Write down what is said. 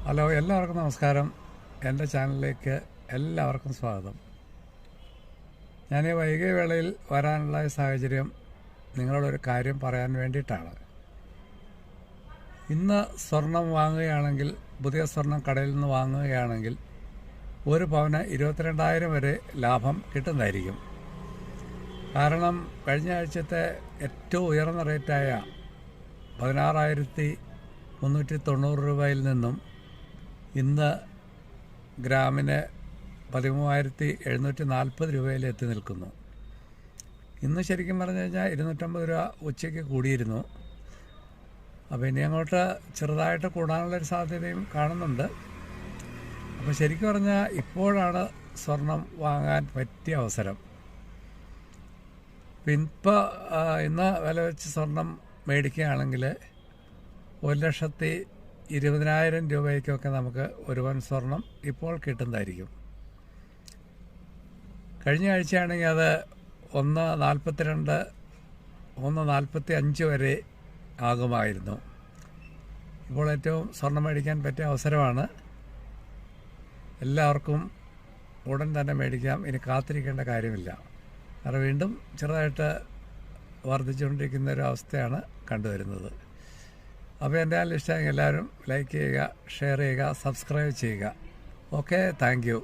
Hello, എല്ലാവർക്കും നമസ്കാരം. എൻ്റെ ചാനലിലേക്ക് എല്ലാവർക്കും സ്വാഗതം. ഞാൻ ഈ വൈകിയ വേളയിൽ വരാനുള്ള സാഹചര്യം നിങ്ങളോടൊരു കാര്യം പറയാൻ വേണ്ടിയിട്ടാണ്. ഇന്ന് സ്വർണം വാങ്ങുകയാണെങ്കിൽ, പുതിയ സ്വർണം കടയിൽ നിന്ന് വാങ്ങുകയാണെങ്കിൽ ഒരു പവന് 22,000 വരെ ലാഭം കിട്ടുന്നതായിരിക്കും. കാരണം കഴിഞ്ഞ ആഴ്ചത്തെ ഏറ്റവും ഉയർന്ന റേറ്റായ 16,390 രൂപയിൽ നിന്നും ഇന്ന് ഗ്രാമിന് 13,740 രൂപയിൽ എത്തി നിൽക്കുന്നു. ഇന്ന് ശരിക്കും പറഞ്ഞു കഴിഞ്ഞാൽ 250 രൂപ ഉച്ചയ്ക്ക് കൂടിയിരുന്നു. അപ്പോൾ ഇനി അങ്ങോട്ട് ചെറുതായിട്ട് കൂടാനുള്ളൊരു സാധ്യതയും കാണുന്നുണ്ട്. അപ്പോൾ ശരിക്കും പറഞ്ഞാൽ ഇപ്പോഴാണ് സ്വർണം വാങ്ങാൻ പറ്റിയ അവസരം. ഇപ്പോൾ ഇന്ന് വില വെച്ച് സ്വർണം മേടിക്കുകയാണെങ്കിൽ 1,20,000 രൂപയ്ക്കൊക്കെ നമുക്ക് ഒരു പവൻ സ്വർണം ഇപ്പോൾ കിട്ടുന്നതായിരിക്കും. കഴിഞ്ഞ ആഴ്ചയാണെങ്കിൽ അത് 1,42, 1,45 വരെ ആകുമായിരുന്നു. ഇപ്പോൾ ഏറ്റവും സ്വർണം മേടിക്കാൻ പറ്റിയ അവസരമാണ്. എല്ലാവർക്കും ഉടൻ തന്നെ മേടിക്കാം, ഇനി കാത്തിരിക്കേണ്ട കാര്യമില്ല. കാരണം വീണ്ടും ചെറുതായിട്ട് വർദ്ധിച്ചുകൊണ്ടിരിക്കുന്ന ഒരു അവസ്ഥയാണ് കണ്ടുവരുന്നത്. അപ്പോൾ എൻ്റെ ചാനൽ ഇഷ്ടമെങ്കിൽ എല്ലാവരും ലൈക്ക് ചെയ്യുക, ഷെയർ ചെയ്യുക, സബ്സ്ക്രൈബ് ചെയ്യുക. Okay, thank you.